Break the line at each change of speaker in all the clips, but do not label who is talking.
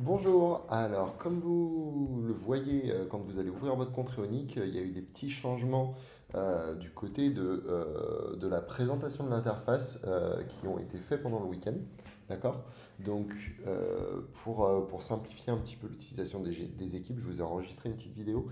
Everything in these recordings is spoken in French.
Bonjour, alors comme vous le voyez quand vous allez ouvrir votre compte Réonic, il y a eu des petits changements du côté de la présentation de l'interface qui ont été faits pendant le week-end. D'accord? Donc pour simplifier un petit peu l'utilisation des équipes, je vous ai enregistré une petite vidéo.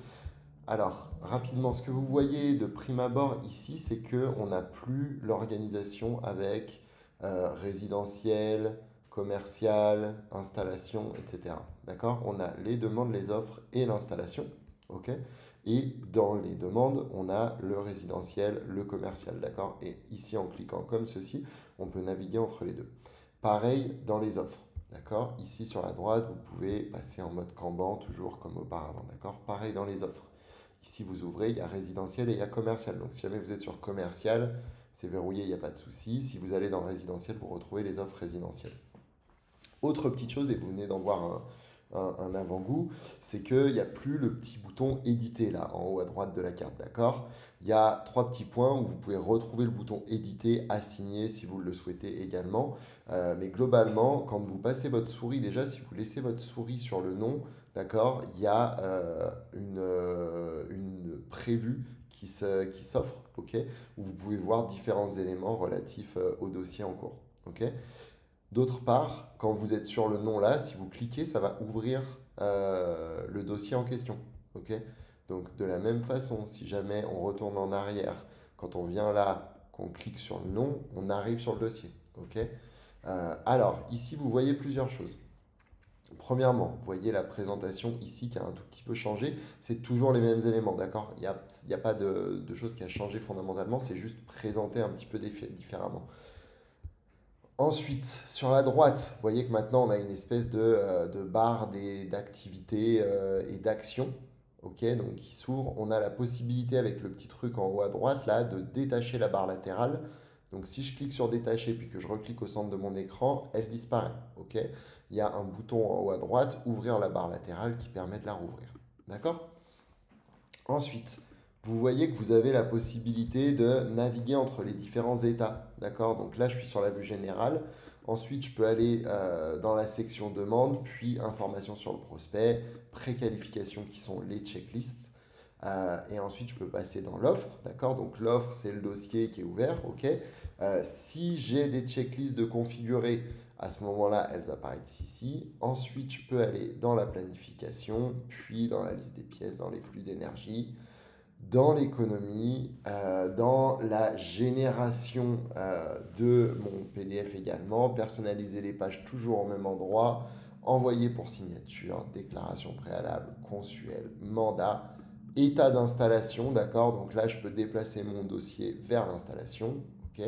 Alors rapidement, ce que vous voyez de prime abord ici, c'est qu'on n'a plus l'organisation avec résidentiel, commercial, installation, etc. D'accord? On a les demandes, les offres et l'installation. OK? Et dans les demandes, on a le résidentiel, le commercial. D'accord? Et ici, en cliquant comme ceci, on peut naviguer entre les deux. Pareil dans les offres. D'accord? Ici sur la droite, vous pouvez passer en mode Kanban, toujours comme auparavant. D'accord? Pareil dans les offres. Ici, vous ouvrez, il y a résidentiel et il y a commercial. Donc, si jamais vous êtes sur commercial, c'est verrouillé, il n'y a pas de souci. Si vous allez dans résidentiel, vous retrouvez les offres résidentielles. Autre petite chose, et vous venez d'en voir un avant-goût, c'est qu'il n'y a plus le petit bouton éditer là, en haut à droite de la carte, d'accord? Il y a trois petits points où vous pouvez retrouver le bouton éditer, assigner si vous le souhaitez également. Mais globalement, quand vous passez votre souris, déjà, si vous laissez votre souris sur le nom, d'accord, il y a une prévue qui s'offre, ok, où vous pouvez voir différents éléments relatifs au dossier en cours, ok? D'autre part, quand vous êtes sur le nom là, si vous cliquez, ça va ouvrir le dossier en question. Ok? Donc de la même façon, si jamais on retourne en arrière, quand on vient là, qu'on clique sur le nom, on arrive sur le dossier. Ok? Alors, ici, vous voyez plusieurs choses. Premièrement, vous voyez la présentation ici qui a un tout petit peu changé. C'est toujours les mêmes éléments, d'accord? Il y a pas de chose qui a changé fondamentalement, c'est juste présenté un petit peu différemment. Ensuite, sur la droite, vous voyez que maintenant on a une espèce de barre d'activités et d'actions, ok, donc qui s'ouvre. On a la possibilité avec le petit truc en haut à droite là de détacher la barre latérale. Donc si je clique sur détacher puis que je reclique au centre de mon écran, elle disparaît, ok. Il y a un bouton en haut à droite, ouvrir la barre latérale qui permet de la rouvrir, d'accord? Ensuite, vous voyez que vous avez la possibilité de naviguer entre les différents états. D'accord? Donc là, je suis sur la vue générale. Ensuite, je peux aller dans la section demande, puis information sur le prospect, préqualification qui sont les checklists. Et ensuite, je peux passer dans l'offre. D'accord? Donc l'offre, c'est le dossier qui est ouvert. OK? Si j'ai des checklists de configurer, à ce moment-là, elles apparaissent ici. Ensuite, je peux aller dans la planification, puis dans la liste des pièces, dans les flux d'énergie, dans l'économie, dans la génération de mon PDF également, personnaliser les pages toujours au même endroit, envoyer pour signature, déclaration préalable, consuel, mandat, état d'installation, d'accord? Donc là, je peux déplacer mon dossier vers l'installation, ok?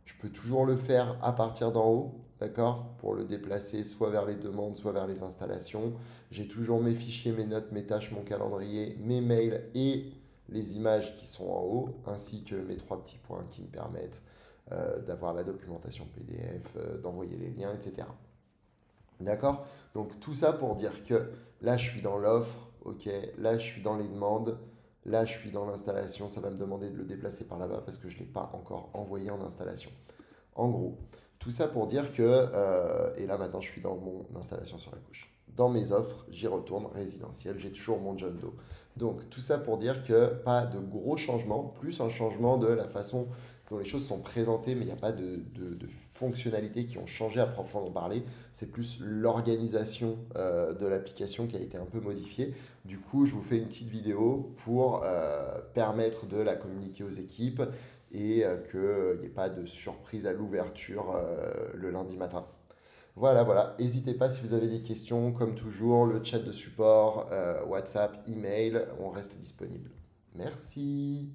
Je peux toujours le faire à partir d'en haut, d'accord? Pour le déplacer soit vers les demandes, soit vers les installations. J'ai toujours mes fichiers, mes notes, mes tâches, mon calendrier, mes mails et les images qui sont en haut, ainsi que mes trois petits points qui me permettent d'avoir la documentation PDF, d'envoyer les liens, etc. D'accord? Donc tout ça pour dire que là, je suis dans l'offre, ok, là, je suis dans les demandes, là, je suis dans l'installation, ça va me demander de le déplacer par là-bas parce que je ne l'ai pas encore envoyé en installation. En gros, tout ça pour dire que, et là maintenant je suis dans mon installation sur la couche. Dans mes offres, j'y retourne résidentiel, j'ai toujours mon John Doe. Donc tout ça pour dire que pas de gros changements, plus un changement de la façon dont les choses sont présentées, mais il n'y a pas de fonctionnalités qui ont changé à proprement parler. C'est plus l'organisation de l'application qui a été un peu modifiée. Du coup, je vous fais une petite vidéo pour permettre de la communiquer aux équipes et qu'il n'y ait pas de surprise à l'ouverture le lundi matin. Voilà, voilà. N'hésitez pas si vous avez des questions, comme toujours, le chat de support, WhatsApp, email, on reste disponible. Merci.